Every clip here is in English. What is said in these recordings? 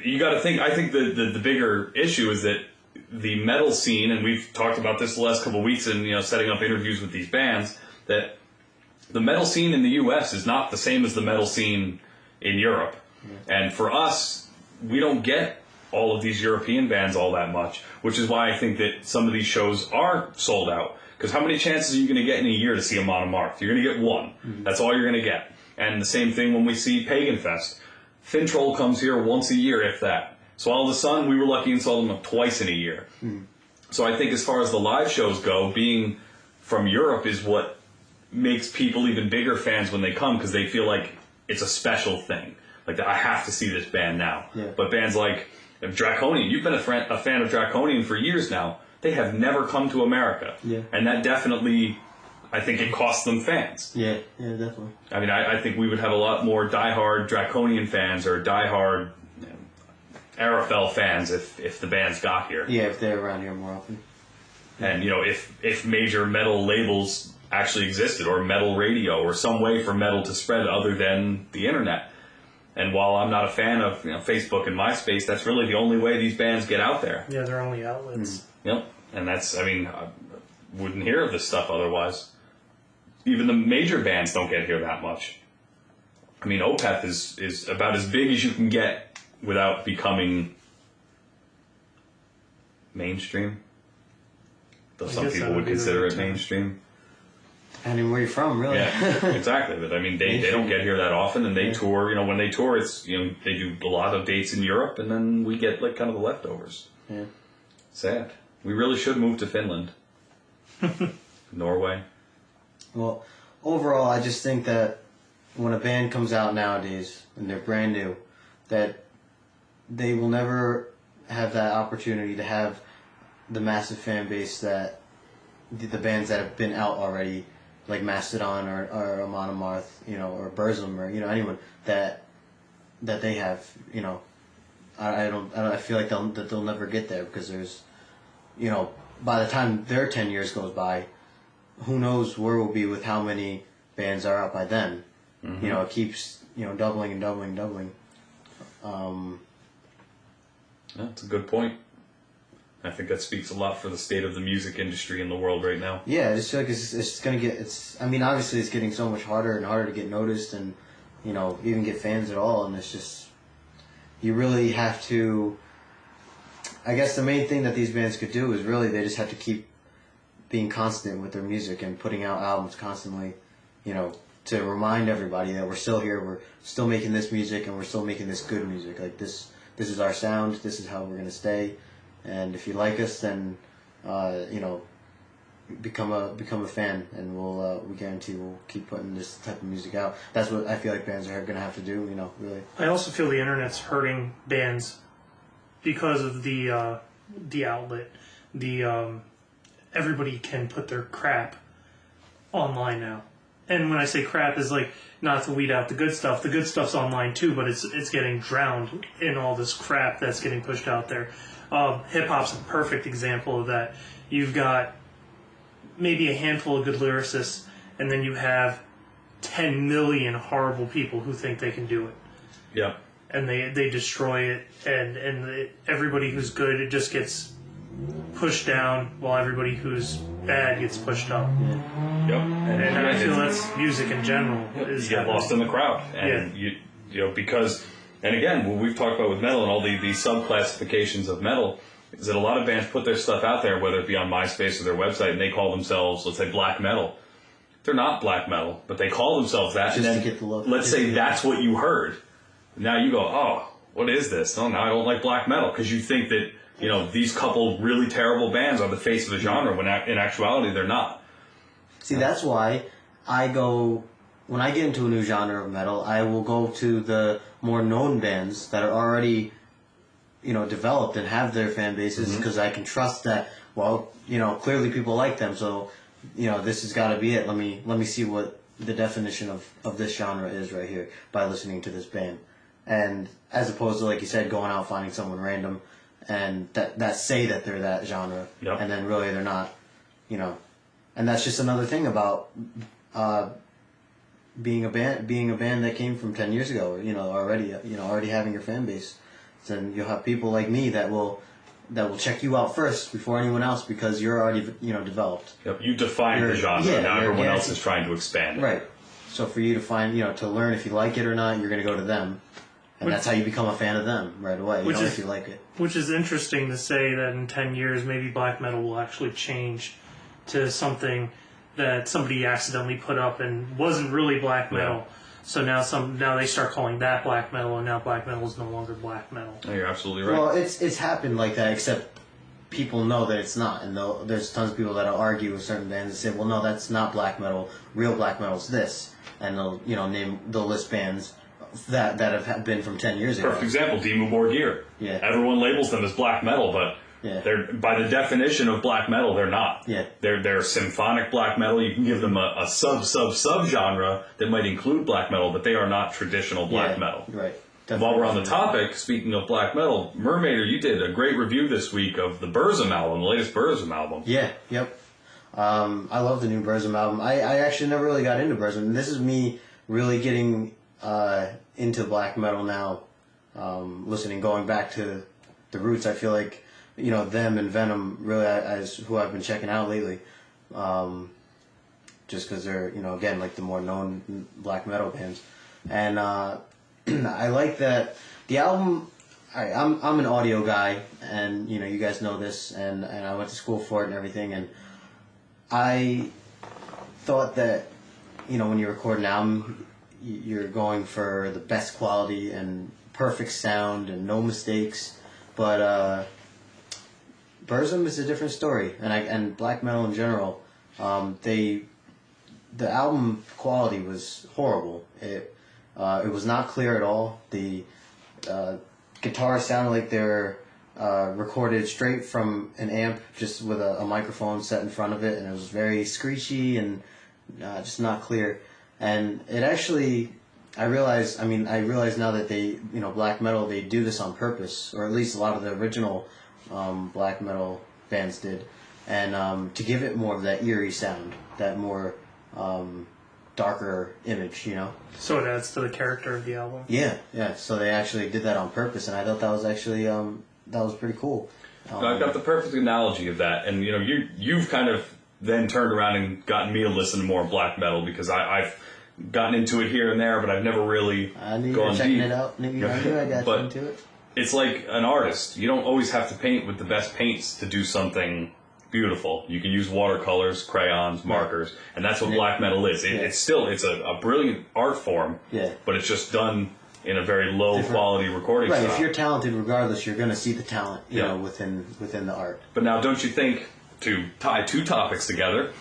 you got to think. I think the bigger issue is that the metal scene, and we've talked about this the last couple of weeks, in setting up interviews with these bands, that the metal scene in the U.S. is not the same as the metal scene in Europe. Yeah. And for us, we don't get all of these European bands all that much, which is why I think that some of these shows are sold out. Because how many chances are you going to get in a year to see a Monomarth? You're going to get one. Mm-hmm. That's all you're going to get. And the same thing when we see Pagan Fest. Fintroll comes here once a year, if that. So all of a sudden, we were lucky and saw them twice in a year. Mm-hmm. So I think as far as the live shows go, being from Europe is what makes people even bigger fans when they come, because they feel like it's a special thing. Like, I have to see this band now. Yeah. But bands like Draconian, you've been a fan of Draconian for years now. They have never come to America. Yeah. And that definitely, I think it costs them fans. Yeah, definitely. I mean, I think we would have a lot more diehard Draconian fans or diehard Arafel fans if the bands got here. Yeah, if they're around here more often. Yeah. And, if major metal labels actually existed, or metal radio, or some way for metal to spread other than the internet. And while I'm not a fan of Facebook and MySpace, that's really the only way these bands get out there. Yeah, they're only outlets. Yep. And that's, I wouldn't hear of this stuff otherwise. Even the major bands don't get here that much. I mean, Opeth is about as big as you can get without becoming mainstream. Though some people would consider it mainstream. Depending where you're from, really. Yeah, exactly. But I mean, they don't get here that often, and they tour. When they tour, it's they do a lot of dates in Europe, and then we get like kind of the leftovers. Yeah. Sad. We really should move to Finland, Norway. Well, overall, I just think that when a band comes out nowadays and they're brand new, that they will never have that opportunity to have the massive fan base that the bands that have been out already, like Mastodon or Monomarth, or Burzum, or anyone that they have. I feel like they'll never get there, because there's, by the time their 10 years goes by, who knows where we'll be with how many bands are out by then. Mm-hmm. It keeps doubling and doubling and doubling. That's a good point. I think that speaks a lot for the state of the music industry in the world right now. Yeah, I just feel like it's going to get... obviously it's getting so much harder and harder to get noticed and, even get fans at all. And it's just... You really have to... I guess the main thing that these bands could do is really they just have to keep being constant with their music and putting out albums constantly, to remind everybody that we're still here, we're still making this music, and we're still making this good music. Like, this is our sound, this is how we're going to stay. And if you like us, then become a fan, and we guarantee we'll keep putting this type of music out. That's what I feel like bands are going to have to do. Really. I also feel the internet's hurting bands because of the outlet. Everybody can put their crap online now, and when I say crap, is like not to weed out the good stuff. The good stuff's online too, but it's getting drowned in all this crap that's getting pushed out there. Hip-hop's a perfect example of that. You've got maybe a handful of good lyricists, and then you have 10 million horrible people who think they can do it. Yeah. And they destroy it, and everybody who's good, it just gets pushed down, while everybody who's bad gets pushed up. Yep. And I feel that's music in general. You get lost in the crowd. And because... And again, what we've talked about with metal and all these sub-classifications of metal is that a lot of bands put their stuff out there, whether it be on MySpace or their website, and they call themselves, let's say, black metal. They're not black metal, but they call themselves that. Just and then, to get the look. Let's say that's what you heard. Now you go, oh, what is this? No, now I don't like black metal, because you think that these couple really terrible bands are the face of the genre, when in actuality they're not. See, that's why when I get into a new genre of metal, I will go to the more known bands that are already, developed and have their fan bases, because I can trust that, clearly people like them, so, this has got to be it. Let me see what the definition of this genre is right here by listening to this band. And as opposed to, like you said, going out finding someone random and that say that they're that genre, and then really they're not, And that's just another thing about being a band that came from 10 years ago, already having your fan base. then you'll have people like me that will check you out first before anyone else because you're already developed. Yep, you define the genre. Now everyone else is trying to expand it. Right. So for you to find to learn if you like it or not, you're going to go to them, and that's how you become a fan of them right away. If you like it. Which is interesting to say that in 10 years, maybe black metal will actually change to something that somebody accidentally put up and wasn't really black metal. Yeah. So now they start calling that black metal, and now black metal is no longer black metal. Oh, you're absolutely right. Well, it's happened like that, except people know that it's not, and there's tons of people that'll argue with certain bands and say, "Well, no, that's not black metal. Real black metal's this," and they'll list bands that have been from 10 years ago. Perfect example: Dimmu Borgir. Yeah. Everyone labels them as black metal, but they're by the definition of black metal, they're not. Yeah. They're symphonic black metal. You can give them a sub genre that might include black metal, but they are not traditional black metal. Right. Definitely. While we're on the topic, speaking of black metal, Mermaider, you did a great review this week of the Burzum album, the latest Burzum album. Yeah. Yep. I love the new Burzum album. I actually never really got into Burzum. This is me really getting into black metal now. Going back to the roots. I feel like them and Venom really is who I've been checking out lately. Just because they're again like the more known black metal bands, and I like that the album. I'm an audio guy, and you guys know this, and I went to school for it and everything, and I thought that when you record an album, you're going for the best quality and perfect sound and no mistakes, but Burzum is a different story, and black metal in general. The album quality was horrible. It was not clear at all. The guitars sounded like they were recorded straight from an amp, just with a microphone set in front of it, and it was very screechy and just not clear. And it actually, I realize now that they, black metal, they do this on purpose, or at least a lot of the original black metal bands did, and to give it more of that eerie sound, that more darker image, So it adds to the character of the album? Yeah. So they actually did that on purpose, and I thought that was actually, that was pretty cool. I've got the perfect analogy of that, and you've kind of then turned around and gotten me to listen to more black metal, because I've gotten into it here and there, but I've never really gone deep. checking it out. I knew I got you into it. It's like an artist. You don't always have to paint with the best paints to do something beautiful. You can use watercolors, crayons, markers, and that's what black metal is. It's a brilliant art form, but it's just done in a very low quality recording style. If you're talented, regardless, you're going to see the talent, within the art. But now, don't you think, to tie two topics together,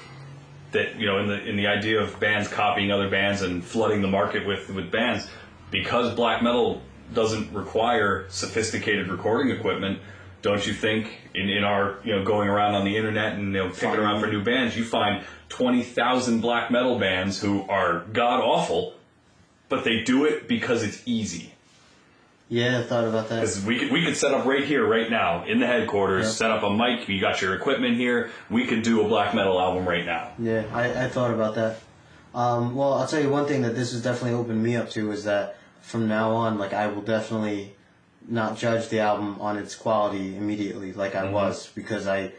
that in the idea of bands copying other bands and flooding the market with bands, because black metal doesn't require sophisticated recording equipment, don't you think in our going around on the internet and picking around for new bands, you find 20,000 black metal bands who are god awful, but they do it because it's easy. Yeah, I thought about that. Because we could set up right here, right now, in the headquarters, set up a mic, you got your equipment here, we could do a black metal album right now. Yeah, I thought about that. Well, I'll tell you one thing that this has definitely opened me up to is that from now on, I will definitely not judge the album on its quality immediately like I was, because I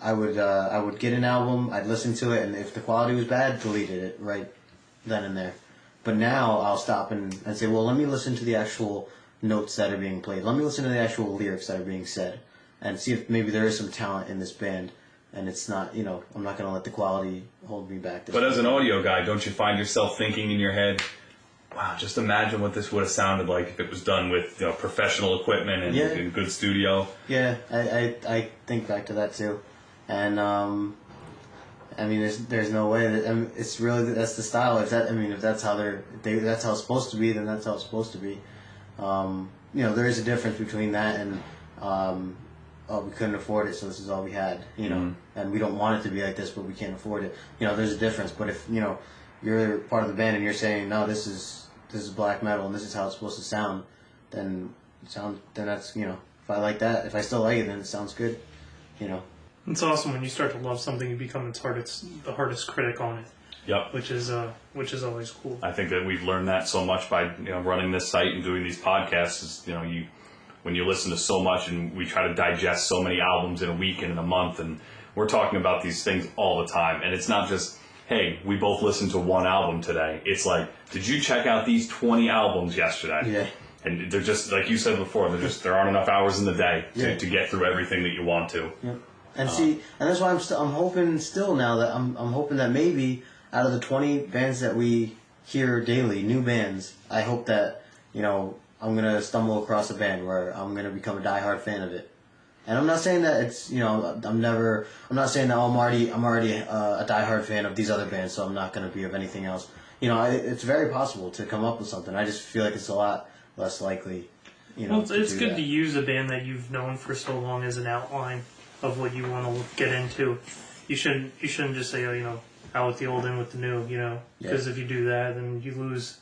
would get an album, I'd listen to it, and if the quality was bad, deleted it right then and there. But now I'll stop and say, well, let me listen to the actual notes that are being played. Let me listen to the actual lyrics that are being said and see if maybe there is some talent in this band, and it's not, I'm not going to let the quality hold me back. But as an audio guy, don't you find yourself thinking in your head, wow, just imagine what this would have sounded like if it was done with professional equipment and in good studio? Yeah, I think back to that too. And there's no way that it's really that's the style. If that's how that's how it's supposed to be, then that's how it's supposed to be. There is a difference between that and we couldn't afford it, so this is all we had. And we don't want it to be like this, but we can't afford it. There's a difference. But if you're part of the band and you're saying, no, this is black metal and this is how it's supposed to sound, then that's if I like that, if I still like it, then it sounds good. It's awesome when you start to love something, you become the hardest critic on it. Yep. Which is always cool. I think that we've learned that so much by running this site and doing these podcasts. Is when you listen to so much, and we try to digest so many albums in a week and in a month, and we're talking about these things all the time. And it's not just, hey, we both listened to one album today. It's like, did you check out these 20 albums yesterday? Yeah. And they're just, like you said before, there aren't enough hours in the day to get through everything that you want to. Yeah. And and that's why I'm hoping still now that I'm hoping that maybe out of the 20 bands that we hear daily, new bands, I hope that, I'm going to stumble across a band where I'm going to become a diehard fan of it. And I'm not saying that it's, I'm not saying that I'm already a diehard fan of these other bands, so I'm not going to be of anything else. It's very possible to come up with something. I just feel like it's a lot less likely, Well, it's good to use a band that you've known for so long as an outline of what you want to get into. You shouldn't just say, out with the old, in with the new, because if you do that, then you lose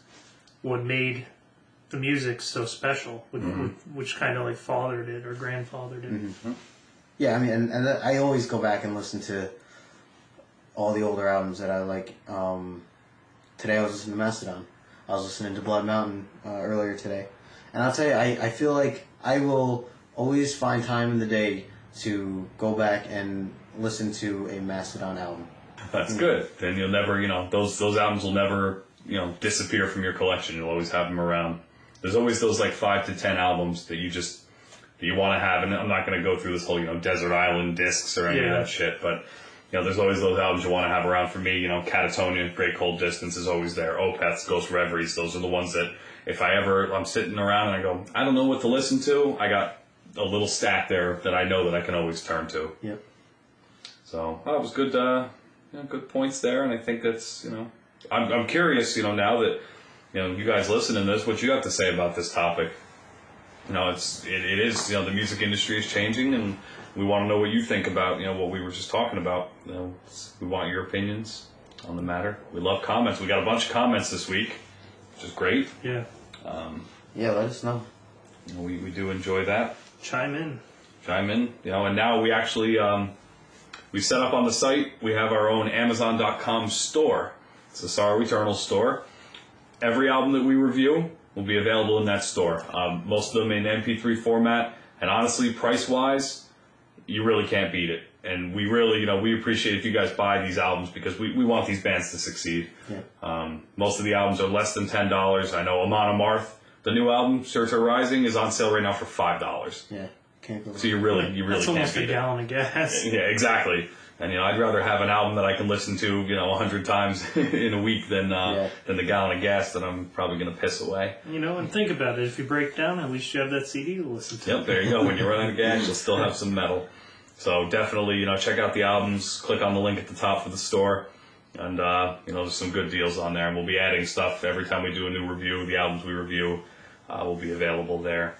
what made the music so special, which kind of like fathered it or grandfathered it. Mm-hmm. Yeah, I mean, and I always go back and listen to all the older albums that I like. Today I was listening to Mastodon. I was listening to Blood Mountain earlier today. And I'll tell you, I feel like I will always find time in the day to go back and listen to a Mastodon album. That's good. Then you'll never, those albums will never, disappear from your collection. You'll always have them around. There's always those like 5 to 10 albums that you want to have. And I'm not going to go through this whole, Desert Island discs or any of that shit, but there's always those albums you want to have around. For me, Catatonia, Great Cold Distance is always there. Opeth's, Ghost Reveries, those are the ones that if I'm sitting around and I go, I don't know what to listen to, I got a little stack there that I know that I can always turn to. Yep. So that was good, good points there, and I think that's, I'm curious, now that, you guys listening to this, what you have to say about this topic. It is, the music industry is changing, and we want to know what you think about, what we were just talking about. We want your opinions on the matter. We love comments. We got a bunch of comments this week, which is great. Yeah. Let us know. We do enjoy that. Chime in. And now we actually, we set up on the site, we have our own Amazon.com store. It's the Sorrow Eternal store. Every album that we review will be available in that store. Most of them in MP3 format, and honestly, price-wise, you really can't beat it. And we really, we appreciate if you guys buy these albums because we want these bands to succeed. Yeah. Most of the albums are less than $10. I know Amon Amarth, the new album, Surtur Rising, is on sale right now for $5. Yeah. Can't go. So you really That's can't almost beat a gallon of gas. Yeah, exactly. And I'd rather have an album that I can listen to 100 times in a week than the gallon of gas that I'm probably going to piss away. And think about it. If you break down, at least you have that CD to listen to. Yep, there you go. When you run out of gas, you'll still have some metal. So definitely, check out the albums. Click on the link at the top for the store, and there's some good deals on there. And we'll be adding stuff every time we do a new review. The albums we review will be available there.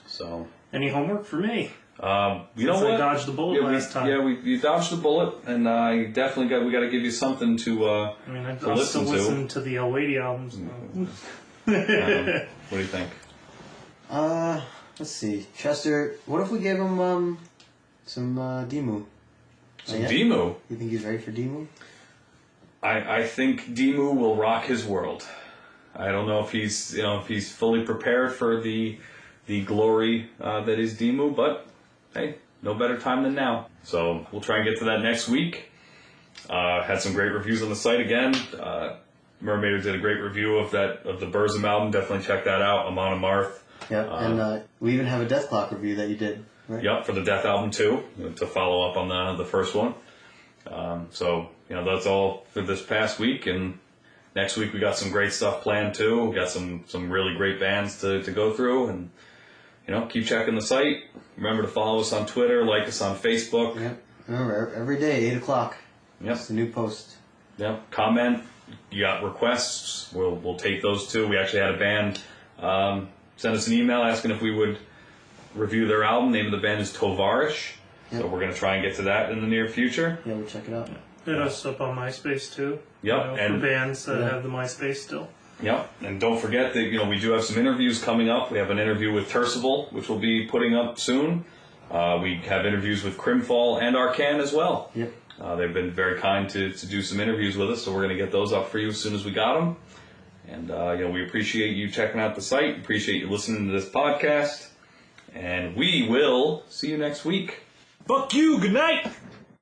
So. Any homework for me? You know what? I dodged the bullet last time. Yeah, you dodged the bullet, and we got to give you something to I'll still listen to the El-Wady albums. What do you think? Let's see, Chester. What if we gave him some Demu? Some Demu? You think he's ready for Demu? I think Demu will rock his world. I don't know if he's fully prepared for the glory that is Demu, but hey, no better time than now. So we'll try and get to that next week. Had some great reviews on the site again. Mermaider did a great review of the Burzum album. Definitely check that out. Amon Amarth. Yep, and we even have a Death Clock review that you did, right? Yep, for the Death album too, to follow up on the first one. So that's all for this past week, and next week we got some great stuff planned too. We got some really great bands to go through, and keep checking the site. Remember to follow us on Twitter, like us on Facebook. Yep. Remember, every day, 8 o'clock. Yep. It's a new post. Yep. Comment. You got requests. We'll take those too. We actually had a band send us an email asking if we would review their album. The name of the band is Tovarish. Yep. So we're going to try and get to that in the near future. Yeah, we'll check it out. Hit us up on MySpace too. Yep. For bands that have the MySpace still. Yep, and don't forget that we do have some interviews coming up. We have an interview with Tercival, which we'll be putting up soon. We have interviews with Crimfall and Arcan as well. Yep. They've been very kind to do some interviews with us, so we're going to get those up for you as soon as we got them. And we appreciate you checking out the site. Appreciate you listening to this podcast. And we will see you next week. Fuck you, good night!